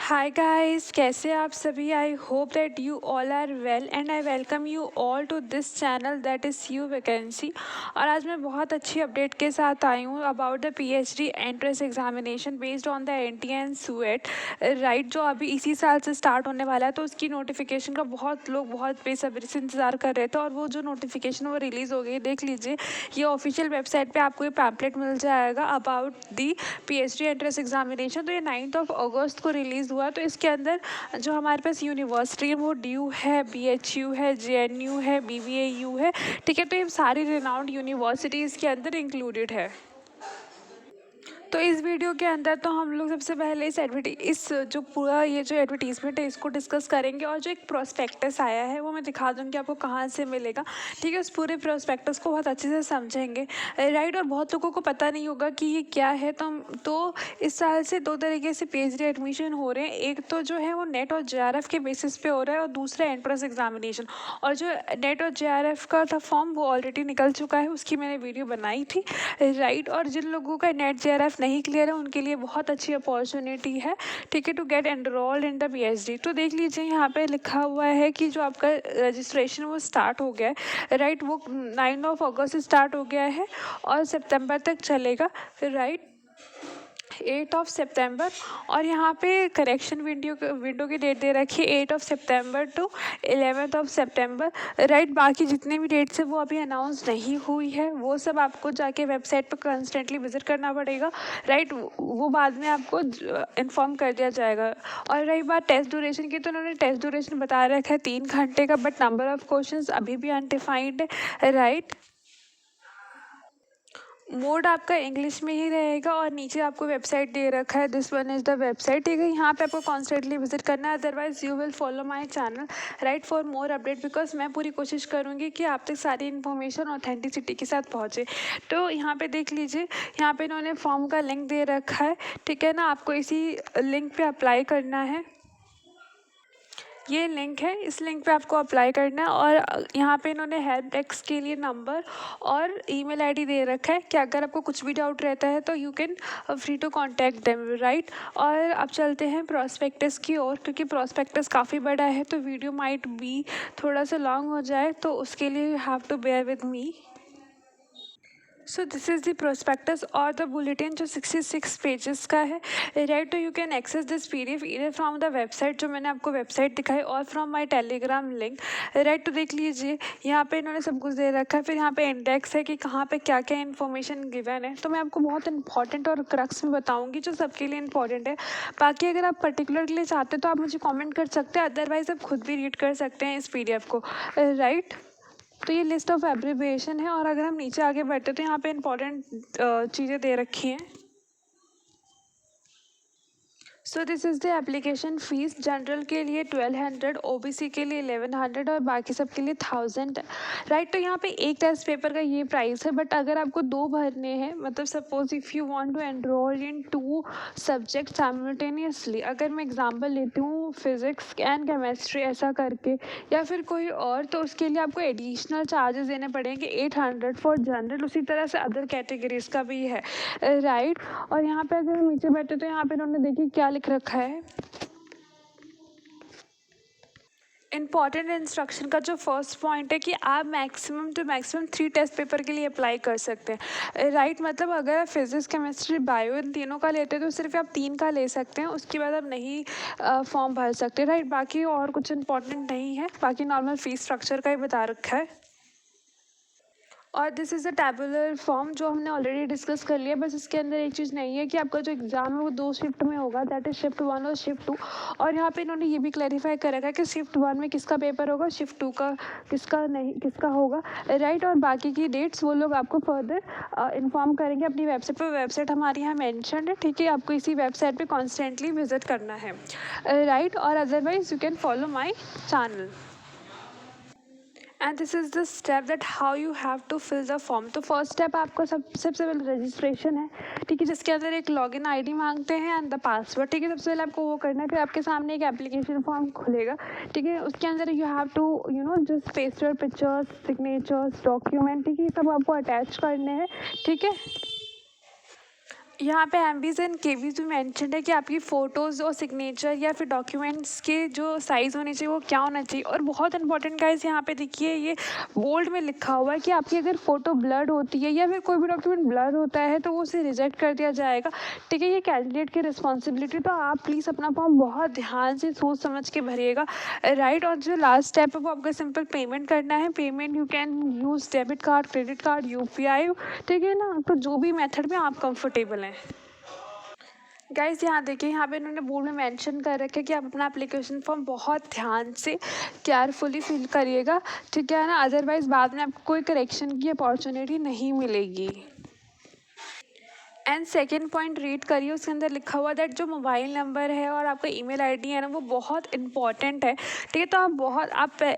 Hi guys, कैसे आप सभी। I hope that you all are well and I welcome you all to this channel that is you vacancy. और आज मैं बहुत अच्छी अपडेट के साथ आई हूँ about the PhD entrance examination based on the NTA and CUET, right, जो अभी इसी साल से स्टार्ट होने वाला है। तो उसकी नोटिफिकेशन का बहुत लोग बहुत बेसब्री से इंतज़ार कर रहे थे और वो जो नोटिफिकेशन वो रिलीज़ हो गई, देख लीजिए। ये ऑफिशियल वेबसाइट पे आपको ये पैम्पलेट मिल जाएगा about the PhD entrance examination. तो ये 9 अगस्त को रिलीज़ हुआ। तो इसके अंदर जो हमारे पास यूनिवर्सिटी है वो ड्यू है, बीएचयू है, जेएनयू है, बीवीएयू है, ठीक है। तो ये सारी रिनाउंड यूनिवर्सिटी इसके अंदर इंक्लूडेड है। तो इस वीडियो के अंदर तो हम लोग सबसे पहले इस जो पूरा ये जो एडवर्टीजमेंट है इसको डिस्कस करेंगे, और जो एक प्रोस्पेक्टस आया है वो मैं दिखा दूँगी आपको कहाँ से मिलेगा, ठीक है। उस पूरे प्रोस्पेक्टस को बहुत अच्छे से समझेंगे, राइट। और बहुत लोगों को पता नहीं होगा कि ये क्या है। तो इस साल से दो तरीके से पीएचडी एडमिशन हो रहे हैं। एक तो जो है वो नेट और जेआरएफ के बेसिस पे हो रहा है, और दूसरा एंट्रेंस एग्जामिनेशन। और जो नेट और जेआरएफ का था फॉर्म वो ऑलरेडी निकल चुका है, उसकी मैंने वीडियो बनाई थी, राइट। और जिन लोगों का नेट जेआरएफ नहीं क्लियर है उनके लिए बहुत अच्छी अपॉर्चुनिटी है, ठीक है, to get enrolled in the PhD. तो देख लीजिए यहाँ पे लिखा हुआ है कि जो आपका रजिस्ट्रेशन वो स्टार्ट हो गया है, राइट। वो 9 अगस्त से स्टार्ट हो गया है और सितंबर तक चलेगा, राइट, 8 सितंबर। और यहाँ पे करेक्शन विंडो की डेट दे रखी है 8 सितंबर टू 11 सितंबर, राइट। बाकी जितने भी डेट्स है वो अभी अनाउंस नहीं हुई है, वो सब आपको जाके वेबसाइट पर कंस्टेंटली विजिट करना पड़ेगा, राइट। वो बाद में आपको इन्फॉर्म कर दिया जाएगा। और रही बात टेस्ट ड्यूरेशन की, तो उन्होंने टेस्ट ड्यूरेशन बता रखा है 3 घंटे का, बट नंबर ऑफ क्वेश्चंस अभी भी अनडिफाइंड है, राइट। मोड आपका इंग्लिश में ही रहेगा, और नीचे आपको वेबसाइट दे रखा है, this one is the website, ठीक है। यहाँ पे आपको कॉन्स्टेंटली विजिट करना है, otherwise you will follow my channel, right, for more update, because मैं पूरी कोशिश करूँगी कि आप तक सारी इन्फॉर्मेशन ऑथेंटिसिटी के साथ पहुँचे। तो यहाँ पे देख लीजिए, यहाँ पे इन्होंने फॉर्म का लिंक दे रखा है, ठीक है ना। आपको इसी लिंक पे अप्लाई करना है। ये लिंक है, इस लिंक पे आपको अप्लाई करना है। और यहाँ पे इन्होंने हेल्प डेस्क के लिए नंबर और ईमेल आईडी दे रखा है कि अगर आपको कुछ भी डाउट रहता है तो you can free to contact them, right. और अब चलते हैं प्रोस्पेक्टस की ओर, क्योंकि प्रोस्पेक्टस काफ़ी बड़ा है तो वीडियो माइट बी थोड़ा सा लॉन्ग हो जाए, तो उसके लिए you have to bear with me. So this is the prospectus और द बुलेटिन जो 66 पेजेस का है, राइट। तो you can access this PDF either from the website, जो मैंने आपको वेबसाइट दिखाई, और from my Telegram link, right. तो देख लीजिए यहाँ पे इन्होंने सब कुछ दे रखा है। फिर यहाँ पे इंडेक्स है कि कहाँ पे क्या क्या इन्फॉर्मेशन गिवन है। तो मैं आपको बहुत इंपॉर्टेंट और क्रक्स में बताऊँगी जो सबके लिए इंपॉर्टेंट है। बाकी अगर आप पर्टिकुलर के लिए चाहते हैं तो आप मुझे कॉमेंट कर सकते हैं, अदरवाइज आप खुद भी रीड कर सकते हैं इस पीडीएफ को, राइट। तो ये लिस्ट ऑफ एब्रिविएशन है। और अगर हम नीचे आगे बढ़ते तो यहाँ पे इंपॉर्टेंट चीज़ें दे रखी हैं। सो this is the application fees. General के लिए 1200, ओबीसी के लिए 1100 और बाकी सब के लिए 1000, राइट। तो यहाँ पे एक टेस्ट पेपर का ये प्राइस है, बट अगर आपको दो भरने हैं, मतलब suppose if you want to enroll in 2 subject simultaneously, अगर मैं एग्जांपल लेती हूँ फिज़िक्स एंड केमिस्ट्री ऐसा करके, या फिर कोई और, तो उसके लिए आपको एडिशनल चार्जेस देने पड़ेंगे 800 फॉर जनरल। उसी तरह से अदर कैटेगरीज का भी है, राइट। और यहाँ पे अगर हम नीचे बैठे तो यहाँ पे इन्होंने देखिए क्या लिख रखा है। इम्पॉर्टेंट इंस्ट्रक्शन का जो फर्स्ट पॉइंट है कि आप maximum to maximum 3 test paper के लिए अप्लाई कर सकते हैं, राइट। मतलब अगर आप फिजिक्स केमिस्ट्री बायो इन तीनों का लेते हैं तो सिर्फ आप 3 का ले सकते हैं, उसके बाद आप नहीं फॉर्म भर सकते, राइट। बाकी और कुछ इंपॉर्टेंट नहीं है, बाकी नॉर्मल फीस स्ट्रक्चर का ही बता रखा है। और this is a tabular form जो हमने ऑलरेडी डिस्कस कर लिया। बस इसके अंदर एक चीज़ नहीं है कि आपका जो एग्ज़ाम है वो 2 शिफ्ट में होगा, दैट इज़ शिफ्ट 1 और शिफ्ट 2। और यहाँ पे इन्होंने ये भी क्लैरिफाई कर रखा है कि शिफ्ट 1 में किसका पेपर होगा, शिफ्ट 2 का किसका होगा, राइट। और बाकी की डेट्स वो लोग आपको फर्दर इन्फॉर्म करेंगे अपनी वेबसाइट पर। वेबसाइट हमारे यहाँ मैंशनड है, ठीक है। आपको इसी वेबसाइट पर कॉन्स्टेंटली विजिट करना है, राइट। और otherwise you can follow my channel. And this is the step that how you have to fill the form. तो फर्स्ट स्टेप आपको सबसे पहले रजिस्ट्रेशन है, ठीक है, जिसके अंदर एक लॉगिन आईडी मांगते हैं एंड द पासवर्ड, ठीक है। सबसे पहले आपको वो करना है, फिर आपके सामने एक एप्लीकेशन फॉर्म खुलेगा, ठीक है। उसके अंदर you have to just paste your pictures, signatures, document, ठीक है, ये सब आपको अटैच करने हैं, ठीक है। यहाँ पे एमबीज एंड केबीज भी मेंशन है कि आपकी फ़ोटोज़ और सिग्नेचर या फिर डॉक्यूमेंट्स के जो साइज़ होने चाहिए वो क्या होना चाहिए। और बहुत इंपॉर्टेंट गाइस यहाँ पे देखिए ये बोल्ड में लिखा हुआ है कि आपकी अगर फ़ोटो ब्लर होती है या फिर कोई भी डॉक्यूमेंट ब्लर होता है तो वो उसे रिजेक्ट कर दिया जाएगा। ठीक है, ये कैंडिडेट की रिस्पॉन्सिबिलिटी, तो आप प्लीज़ अपना फॉर्म बहुत ध्यान से सोच समझ के भरिएगा, राइट। और जो लास्ट स्टेप है वो आपका सिंपल पेमेंट करना है। Payment you can use debit card, credit card, UPI, ठीक है ना, तो जो भी मेथड में आप कंफर्टेबल हैं। गाइस यहाँ देखिए, यहाँ पे इन्होंने बोर्ड में मेंशन कर रखा है कि आप अपना एप्लीकेशन फॉर्म बहुत ध्यान से केयरफुली फिल करिएगा, ठीक है ना, अदरवाइज़ बाद में आपको कोई करेक्शन की अपॉर्चुनिटी नहीं मिलेगी। एंड सेकेंड पॉइंट रीड करिए, उसके अंदर लिखा हुआ दैट जो मोबाइल नंबर है और आपका ईमेल आईडी है ना वो बहुत इंपॉर्टेंट है, ठीक है। तो आप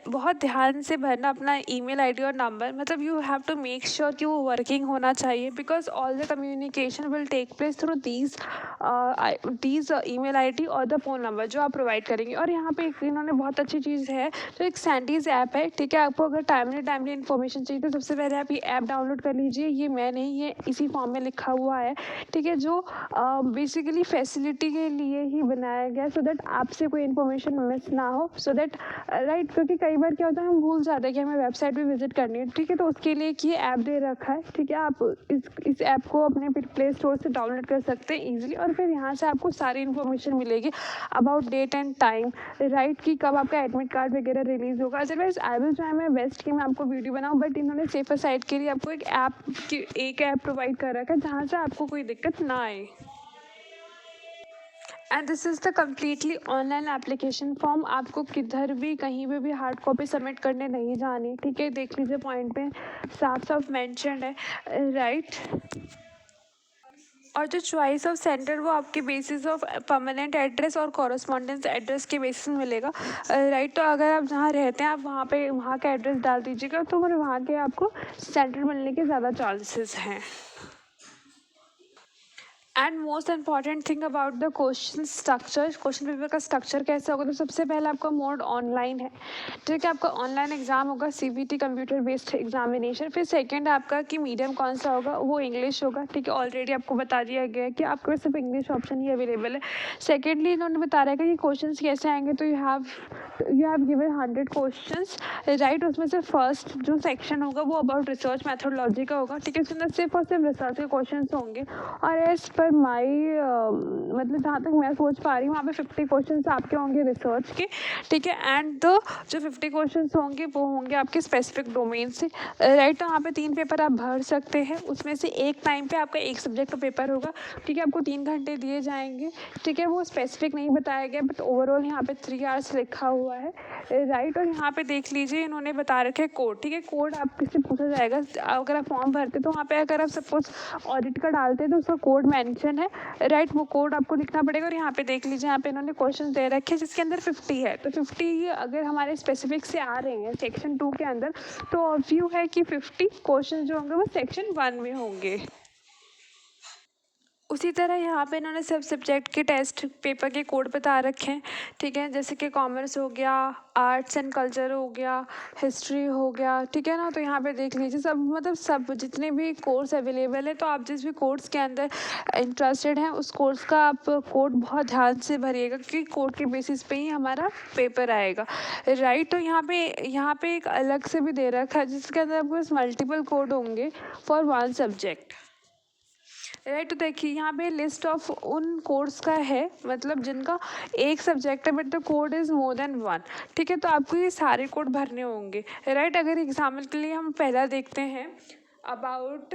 बहुत ध्यान से भरना अपना ईमेल आईडी और नंबर, मतलब you have to make sure कि वो वर्किंग होना चाहिए, because all the communication will take place through these email ID और द फ़ोन नंबर जो आप प्रोवाइड करेंगे। और यहाँ पे इन्होंने बहुत अच्छी चीज़ है, तो एक सैंडीज़ ऐप है, ठीक है। आपको अगर टाइमली इन्फॉर्मेशन चाहिए तो सबसे पहले आप ये ऐप डाउनलोड कर लीजिए। ये मैं नहीं, ये इसी फॉर्म में लिखा हुआ है, ठीक है, जो बेसिकली फैसिलिटी के लिए ही बनाया गया, सो दैट आपसे कोई इन्फॉर्मेशन मिस ना हो, सो दैट राइट, क्योंकि कई बार क्या होता है हम भूल जाते हैं कि हमें वेबसाइट भी विजिट करनी है, ठीक है। तो उसके लिए ये ऐप दे रखा है, ठीक है। आप इस ऐप को अपने प्ले स्टोर से डाउनलोड कर सकते हैं ईजिली, और फिर यहाँ से आपको सारी इन्फॉर्मेशन मिलेगी about date and time, right, कि कब आपका एडमिट कार्ड वगैरह रिलीज़ होगा। Otherwise I will try my best कि मैं आपको वीडियो बनाऊँ, बट इन्होंने सेफर साइड के लिए आपको एक ऐप प्रोवाइड कर रखा है जहाँ से आपको कोई दिक्कत ना आए। And this is the completely online application form, आपको किधर भी कहीं पे भी हार्ड कॉपी सबमिट करने नहीं जानी, ठीक है। देख लीजिए पॉइंट पे साफ साफ मेंशन है, राइट। और जो चॉइस ऑफ सेंटर वो आपके बेसिस ऑफ परमानेंट एड्रेस और कॉरस्पॉन्डेंस एड्रेस के बेसिस में मिलेगा, राइट। तो अगर आप जहाँ रहते हैं आप वहाँ का एड्रेस डाल दीजिएगा, तो फिर वहाँ के आपको सेंटर मिलने के ज़्यादा चांसेस हैं। And most important thing about the question structure, question paper का स्ट्रक्चर कैसे होगा, तो सबसे पहले आपका मोड ऑनलाइन है, ठीक है। आपका ऑनलाइन एग्जाम होगा, सीबीटी कंप्यूटर बेस्ड एग्जामिनेशन। फिर सेकंड आपका कि मीडियम कौन सा होगा, वो इंग्लिश होगा, ठीक है। ऑलरेडी आपको बता दिया गया है कि आपके पास सिर्फ इंग्लिश ऑप्शन ही अवेलेबल है। सेकेंडली इन्होंने बता रहा है कि क्वेश्चन कैसे आएंगे, तो you have given 100 question, right. उसमें से फर्स्ट जो सेक्शन होगा वो अबाउट रिसर्च मैथोडोलॉजी का होगा, ठीक है। इसके अंदर सिर्फ और सिर्फ रिसर्च के क्वेश्चन होंगे, और एज पर माई मतलब जहाँ तक मैं सोच पा रही हूँ वहाँ पे 50 क्वेश्चन आपके होंगे रिसर्च के, ठीक है। एंड द जो 50 क्वेश्चन होंगे वो होंगे आपके स्पेसिफिक डोमेन से, राइट। तो वहाँ पे 3 पेपर आप भर सकते हैं, उसमें से एक टाइम पे आपका एक सब्जेक्ट का पेपर होगा, ठीक है। आपको 3 घंटे दिए जाएंगे, ठीक है। वो स्पेसिफिक नहीं बताया गया, बट ओवरऑल यहाँ पे 3 आवर्स लिखा हुआ है, राइट। और यहाँ पे देख लीजिए इन्होंने बता रखे है कोड, ठीक है। कोड आप किससे पूछा जाएगा, अगर आप फॉर्म भरते तो वहाँ पे अगर आप सपोज ऑडिट का डालते हैं तो उसका कोड मेंशन है, राइट। वो कोड आपको लिखना पड़ेगा। और यहाँ पे देख लीजिए, यहाँ पे इन्होंने क्वेश्चन दे रखे हैं जिसके अंदर 50 है, तो 50 अगर हमारे स्पेसिफिक से आ रहे हैं सेक्शन 2 के अंदर, तो ऑब्वियस है कि 50 क्वेश्चन जो होंगे वो सेक्शन 1 में होंगे। उसी तरह यहाँ पे इन्होंने सब सब्जेक्ट के टेस्ट पेपर के कोड बता रखे हैं, ठीक है। जैसे कि कॉमर्स हो गया, आर्ट्स एंड कल्चर हो गया, हिस्ट्री हो गया, ठीक है ना। तो यहाँ पे देख लीजिए सब, मतलब सब जितने भी कोर्स अवेलेबल है, तो आप जिस भी कोर्स के अंदर इंटरेस्टेड हैं उस कोर्स का आप कोड बहुत ध्यान से भरिएगा, क्योंकि कोड के बेसिस पे ही हमारा पेपर आएगा, राइट। तो यहाँ पे एक अलग से भी दे रखा है जिसके अंदर आपको मल्टीपल कोड होंगे फॉर 1 सब्जेक्ट, राइट। तो देखिए यहाँ पे लिस्ट ऑफ उन कोड्स का है, मतलब जिनका एक सब्जेक्ट है but the code is more than 1, ठीक है। तो आपको ये सारे कोड भरने होंगे, राइट। अगर एग्जाम्पल के लिए हम पहला देखते हैं अबाउट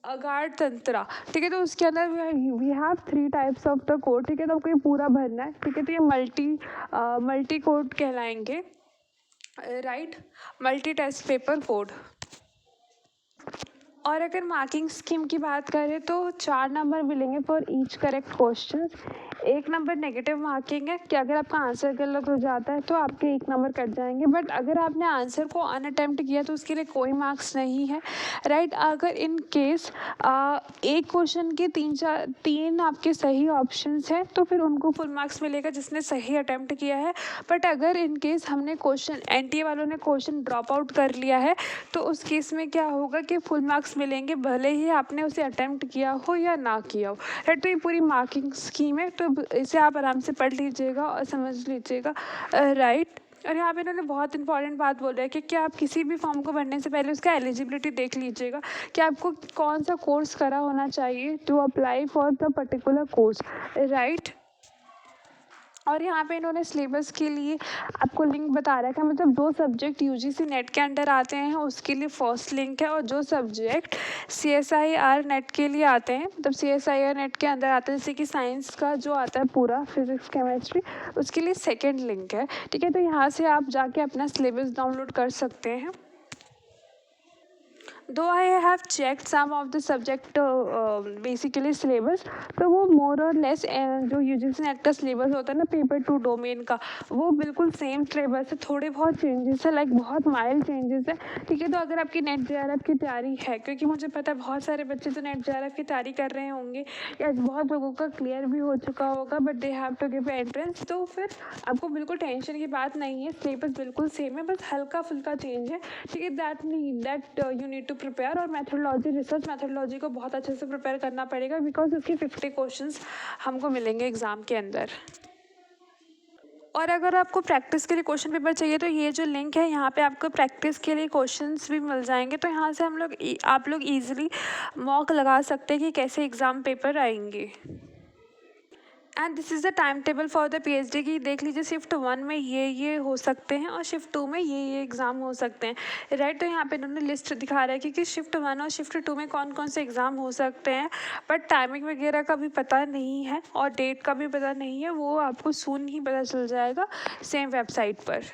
अगार तंत्रा, ठीक है। तो उसके अंदर we have 3 types of the code, ठीक है। तो आपको ये पूरा भरना है, ठीक है। तो ये मल्टी कोड कहलाएंगे, right, multi test paper code. और अगर मार्किंग स्कीम की बात करें तो 4 नंबर मिलेंगे for each correct question, 1 number negative marking है कि अगर आपका आंसर गलत हो जाता है तो आपके 1 नंबर कट जाएंगे, बट अगर आपने आंसर को अनअटेम्प्ट किया तो उसके लिए कोई मार्क्स नहीं है, राइट। अगर इन केस एक क्वेश्चन के 3 आपके सही ऑप्शंस हैं तो फिर उनको फुल मार्क्स मिलेगा जिसने सही अटेम्प्ट किया है। बट अगर इन केस हमने क्वेश्चन एनटीए वालों ने क्वेश्चन ड्रॉप आउट कर लिया है तो उस केस में क्या होगा कि फुल मार्क्स मिलेंगे भले ही आपने उसे अटेम्प्ट किया हो या ना किया हो, राइट। तो ये पूरी मार्किंग स्कीम है, तो इसे आप आराम से पढ़ लीजिएगा और समझ लीजिएगा, राइट। और यहाँ पे इन्होंने बहुत इंपॉर्टेंट बात बोला है कि क्या आप किसी भी फॉर्म को भरने से पहले उसका एलिजिबिलिटी देख लीजिएगा कि आपको कौन सा कोर्स करा होना चाहिए to apply for the particular course, right. और यहाँ पे इन्होंने सिलेबस के लिए आपको लिंक बता रखा है, मतलब 2 सब्जेक्ट यूजीसी नेट के अंडर आते हैं उसके लिए फर्स्ट लिंक है, और जो सब्जेक्ट सीएसआईआर नेट के लिए आते हैं, मतलब सीएसआईआर नेट के अंदर आते हैं जैसे कि साइंस का जो आता है पूरा फिजिक्स केमिस्ट्री, उसके लिए सेकेंड लिंक है, ठीक है। तो यहाँ से आप जाके अपना सिलेबस डाउनलोड कर सकते हैं। Though I have checked some of the subject basically syllabus, तो वो मोर और लेस जो यूजीसी नेट का सिलेबस होता है ना पेपर 2 डोमेन का, वो बिल्कुल सेम सिलेबस है, थोड़े बहुत चेंजेस है, लाइक बहुत माइल्ड चेंजेस है, ठीक है। तो अगर आपकी नेट जेआरएफ की तैयारी है, क्योंकि मुझे पता है बहुत सारे बच्चे तो नेट जेआरएफ की तैयारी कर रहे होंगे या बहुत लोगों का क्लियर भी हो चुका होगा, but they have to give entrance, तो फिर आपको बिल्कुल टेंशन की बात नहीं है, सिलेबस बिल्कुल सेम है, बस हल्का फुल्का चेंज है, ठीक है। That you need to prepare, और मैथडोलॉजी रिसर्च मैथडोलॉजी को बहुत अच्छे से प्रिपेयर करना पड़ेगा बिकॉज उसके 50 क्वेश्चंस हमको मिलेंगे एग्ज़ाम के अंदर। और अगर आपको प्रैक्टिस के लिए क्वेश्चन पेपर चाहिए तो ये जो लिंक है यहाँ पे आपको प्रैक्टिस के लिए क्वेश्चंस भी मिल जाएंगे, तो यहाँ से आप लोग ईजिली मॉक लगा सकते हैं कि कैसे एग्ज़ाम पेपर आएंगे। And this is the time table for the PhD की देख लीजिए, शिफ्ट 1 में ये हो सकते हैं और शिफ्ट 2 में ये एग्ज़ाम हो सकते हैं, राइट। तो यहाँ पे इन्होंने लिस्ट दिखा रहा है कि शिफ्ट 1 और शिफ्ट 2 में कौन कौन से एग्ज़ाम हो सकते हैं, बट टाइमिंग वगैरह का भी पता नहीं है और डेट का भी पता नहीं है, वो आपको सून ही पता चल जाएगा सेम वेबसाइट पर।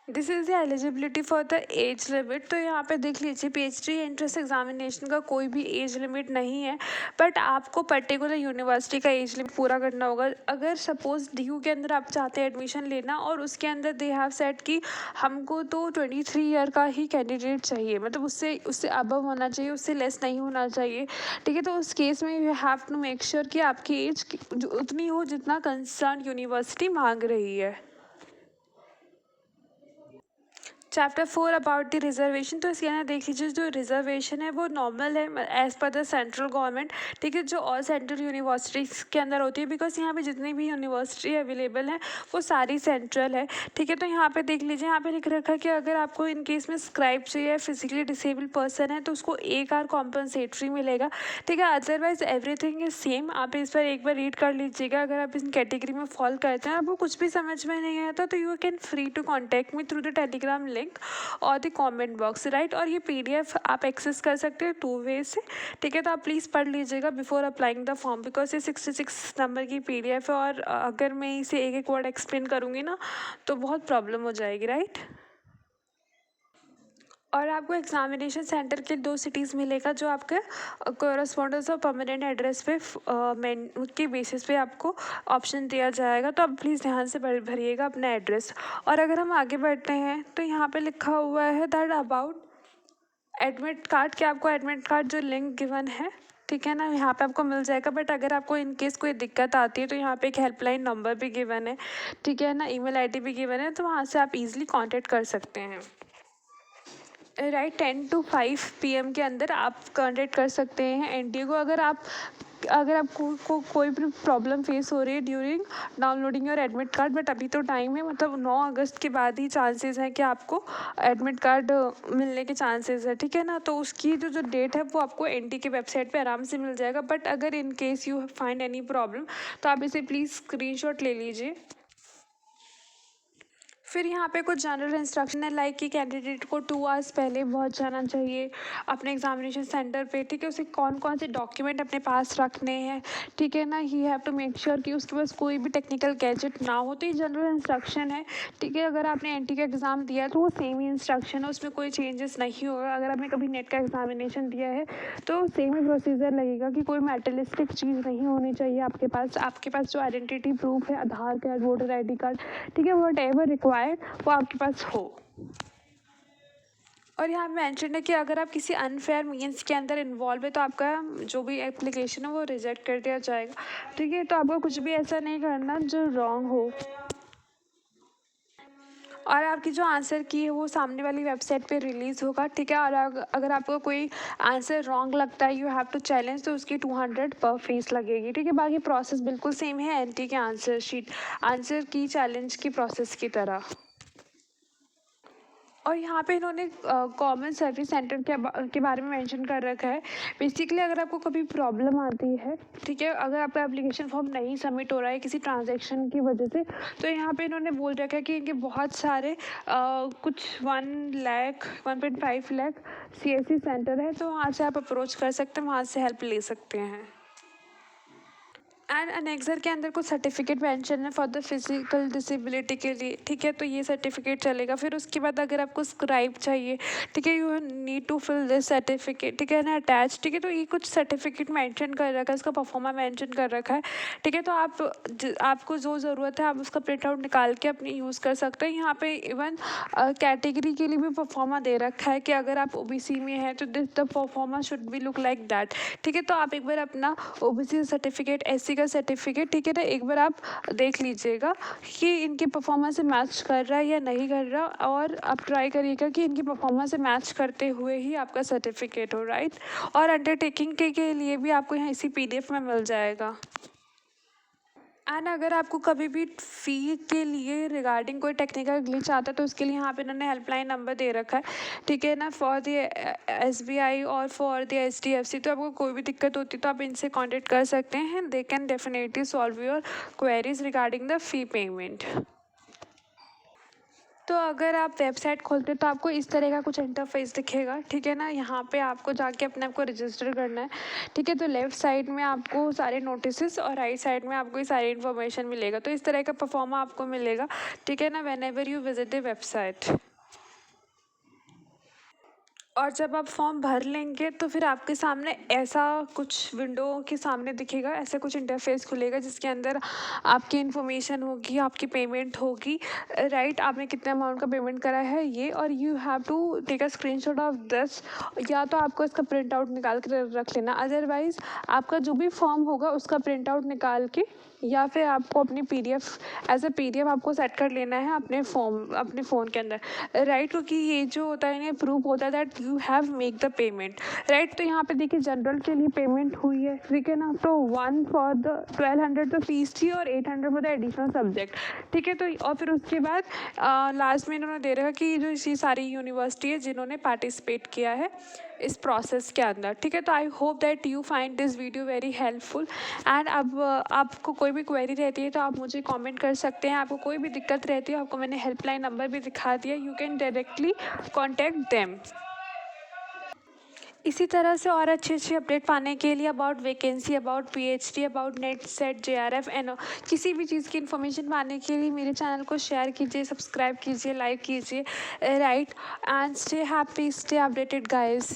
This is the eligibility for the age limit, तो यहाँ पे देख लीजिए पीएचडी एंट्रेंस एग्जामिनेशन का कोई भी एज लिमिट नहीं है, बट आपको पर्टिकुलर यूनिवर्सिटी का एज लिमिट पूरा करना होगा। अगर सपोज डीयू के अंदर आप चाहते हैं एडमिशन लेना और उसके अंदर दे हैव सेट कि हमको तो 23 ईयर का ही कैंडिडेट चाहिए, मतलब उससे अबव होना चाहिए, उससे लेस नहीं होना चाहिए, ठीक है। तो उस केस में you have to make sure कि आपकी एज उतनी हो जितना कंसर्न यूनिवर्सिटी मांग रही है। चैप्टर 4 अबाउट द रिजर्वेशन, तो इसके अंदर देख लीजिए जो रिजर्वेशन है वो नॉर्मल है as per the central government, ठीक है, जो ऑल सेंट्रल यूनिवर्सिटीज़ के अंदर होती है, बिकॉज यहाँ पे जितनी भी यूनिवर्सिटी अवेलेबल है वो सारी सेंट्रल है, ठीक है। तो यहाँ पे देख लीजिए, यहाँ पे लिख रखा है कि अगर आपको इन केस में स्क्राइब चाहिए, फिजिकली डिसेबल पर्सन है तो उसको 1 आवर कॉम्पनसेटरी मिलेगा, ठीक है। अदरवाइज एवरीथिंग इज सेम, आप इस पर एक बार रीड कर लीजिएगा। अगर आप इस कैटेगरी में फॉल करते हैं, आपको कुछ भी समझ में नहीं आता तो you can free to contact me through the Telegram link और द कमेंट बॉक्स, राइट। और ये पीडीएफ आप एक्सेस कर सकते हैं 2 वे से, ठीक है। तो आप प्लीज़ पढ़ लीजिएगा before applying the form, because ये 66 नंबर की पीडीएफ है और अगर मैं इसे एक वर्ड एक्सप्लेन करूँगी ना तो बहुत प्रॉब्लम हो जाएगी, राइट। और आपको एग्जामिनेशन सेंटर के 2 सिटीज़ मिलेगा जो आपके कोरस्पॉन्डेंस और परमानेंट एड्रेस पे मेन के बेसिस पे आपको ऑप्शन दिया जाएगा, तो आप प्लीज़ ध्यान से भरिएगा अपना एड्रेस। और अगर हम आगे बढ़ते हैं तो यहाँ पे लिखा हुआ है दैट अबाउट एडमिट कार्ड, कि आपको एडमिट कार्ड जो लिंक गिवन है, ठीक है ना, यहाँ पे आपको मिल जाएगा। बट अगर आपको इन केस कोई दिक्कत आती है तो यहाँ पे एक हेल्पलाइन नंबर भी गिवन है, ठीक है ना, ईमेल आईडी भी गिवन है, तो वहाँ से आप इजीली कांटेक्ट कर सकते हैं, राइट। 10 to 5 PM के अंदर आप कांटेक्ट कर सकते हैं एनटीए को। अगर आपको कोई भी प्रॉब्लम फेस हो रही है during downloading your admit card, but अभी तो टाइम है, मतलब 9 अगस्त के बाद ही चांसेस हैं कि आपको एडमिट कार्ड मिलने के चांसेस है, ठीक है ना। तो उसकी जो डेट है वो आपको एनटी के वेबसाइट पे आराम से मिल जाएगा। बट अगर in case you find any problem तो आप इसे प्लीज़ स्क्रीनशॉट ले लीजिए। फिर यहाँ पे कुछ जनरल इंस्ट्रक्शन है लाइक कि कैंडिडेट को 2 आवर्स पहले पहुँच जाना चाहिए अपने एग्जामिनेशन सेंटर पे, ठीक है। उसे कौन कौन से डॉक्यूमेंट अपने पास रखने हैं, ठीक है ना। He have to make sure कि उसके पास कोई भी टेक्निकल गैजेट ना हो। तो ये जनरल इंस्ट्रक्शन है, ठीक है। अगर आपने एनटी का एग्ज़ाम दिया है तो वो सेम ही इंस्ट्रक्शन है, उसमें कोई चेंजेस नहीं होगा। अगर आपने कभी नेट का एग्जामिनेशन दिया है तो सेम ही प्रोसीजर लगेगा कि कोई मेटलिस्टिक चीज़ नहीं होनी चाहिए आपके पास। आपके पास जो आइडेंटिटी प्रूफ है, आधार कार्ड, वोटर ID कार्ड, ठीक है, वट एवर रिक्वायर्ड वो आपके पास हो। और यहाँ मेंशन है कि अगर आप किसी अनफेयर मीन्स के अंदर इन्वॉल्व है तो आपका जो भी एप्लीकेशन है वो रिजेक्ट कर दिया जाएगा, ठीक है। तो आपको कुछ भी ऐसा नहीं करना जो रॉन्ग हो। और आपकी जो आंसर की है वो सामने वाली वेबसाइट पे रिलीज़ होगा, ठीक है। और अगर आपको कोई आंसर रॉन्ग लगता है, यू हैव टू चैलेंज, तो उसकी 200 पर फीस लगेगी, ठीक है। बाकी प्रोसेस बिल्कुल सेम है एनटी के आंसर शीट, आंसर की चैलेंज की प्रोसेस की तरह। और यहाँ पे इन्होंने कॉमन सर्विस सेंटर के बारे में मेंशन कर रखा है। बेसिकली अगर आपको कभी प्रॉब्लम आती है, ठीक है, अगर आपका एप्लीकेशन फॉर्म नहीं सबमिट हो रहा है किसी ट्रांजैक्शन की वजह से, तो यहाँ पे इन्होंने बोल रखा है कि इनके बहुत सारे कुछ 1 लाख 1.5 लाख CSC सेंटर है, तो वहाँ से आप अप्रोच कर सकते हैं, वहाँ से हेल्प ले सकते हैं। एंड अनेक्सर के अंदर कुछ सर्टिफिकेट मेंशन है फॉर द फिजिकल डिसेबिलिटी के लिए, ठीक है। तो ये सर्टिफिकेट चलेगा। फिर उसके बाद अगर आपको स्क्राइब चाहिए, ठीक है, you need to fill this certificate, ठीक है ना, अटैच, ठीक है। तो ये कुछ सर्टिफिकेट मेंशन कर रखा है, इसका परफॉर्मा मेंशन कर रखा है, ठीक है। तो आपको जो ज़रूरत है आप उसका प्रिंट आउट निकाल के अपनी यूज़ कर सकते हैं। यहाँ पे इवन कैटेगरी के लिए भी परफॉर्मा दे रखा है कि अगर आप OBC में हैं तो this the pro forma should be look like that, ठीक है। तो आप एक बार अपना OBC सर्टिफिकेट, SC का सर्टिफिकेट, ठीक है ना, एक बार आप देख लीजिएगा कि इनकी परफॉर्मेंस से मैच कर रहा है या नहीं कर रहा, और आप ट्राई करिएगा कि इनकी परफॉर्मेंस से मैच करते हुए ही आपका सर्टिफिकेट हो, राइट। और अंडरटेकिंग के लिए भी आपको यहाँ इसी PDF में मिल जाएगा। एंड अगर आपको कभी भी फ़ी के लिए रिगार्डिंग कोई टेक्निकल ग्लिच आता है तो उसके लिए यहाँ पे इन्होंने हेल्पलाइन नंबर दे रखा है, ठीक है ना, फॉर द SBI और फॉर द HDFC। तो आपको कोई भी दिक्कत होती है तो आप इनसे कांटेक्ट कर सकते हैं। They can definitely solve your queries regarding the fee payment. तो अगर आप वेबसाइट खोलते हैं तो आपको इस तरह का कुछ इंटरफेस दिखेगा, ठीक है ना। यहाँ पे आपको जाके अपने आप को रजिस्टर करना है, ठीक है। तो लेफ्ट साइड में आपको सारे नोटिसेस और राइट साइड में आपको ये सारी इन्फॉर्मेशन मिलेगा। तो इस तरह का परफॉर्मा आपको मिलेगा, ठीक है ना, when ever you visit the website. और जब आप फॉर्म भर लेंगे तो फिर आपके सामने ऐसा कुछ विंडो के सामने दिखेगा, ऐसा कुछ इंटरफेस खुलेगा जिसके अंदर आपकी इन्फॉर्मेशन होगी, आपकी पेमेंट होगी, राइट। आपने कितने अमाउंट का पेमेंट करा है ये, और you have to take a screenshot of this. या तो आपको इसका प्रिंट आउट निकाल कर रख लेना, अदरवाइज़ आपका जो भी फॉर्म होगा उसका प्रिंट आउट निकाल के, या फिर आपको अपनी PDF एज अ PDF आपको सेट कर लेना है अपने फ़ोन के अंदर, राइट। क्योंकि ये जो होता है ना, प्रूफ होता है that you have make the payment, right. तो यहाँ पे देखिए जनरल के लिए पेमेंट हुई है, ठीक है ना। तो 1 फॉर द 1200 तो फीस थी और 800 फॉर द एडिशनल सब्जेक्ट, ठीक है। तो और फिर उसके बाद लास्ट में इन्होंने दे रखा कि जो ये सारी यूनिवर्सिटी है जिन्होंने पार्टिसिपेट किया है इस प्रोसेस के अंदर, ठीक है। तो आई hope that you find this video very helpful. And अब आपको कोई भी क्वेरी रहती है तो आप मुझे कमेंट कर सकते हैं। आपको कोई भी दिक्कत रहती है, आपको मैंने हेल्पलाइन नंबर भी दिखा दिया, you can directly contact them. इसी तरह से और अच्छी अच्छी अपडेट पाने के लिए about vacancy, about PhD, about net set JRF and किसी भी चीज़ की इन्फॉर्मेशन पाने के लिए मेरे चैनल को शेयर कीजिए, सब्सक्राइब कीजिए, लाइक कीजिए, right. And stay happy, stay updated guys.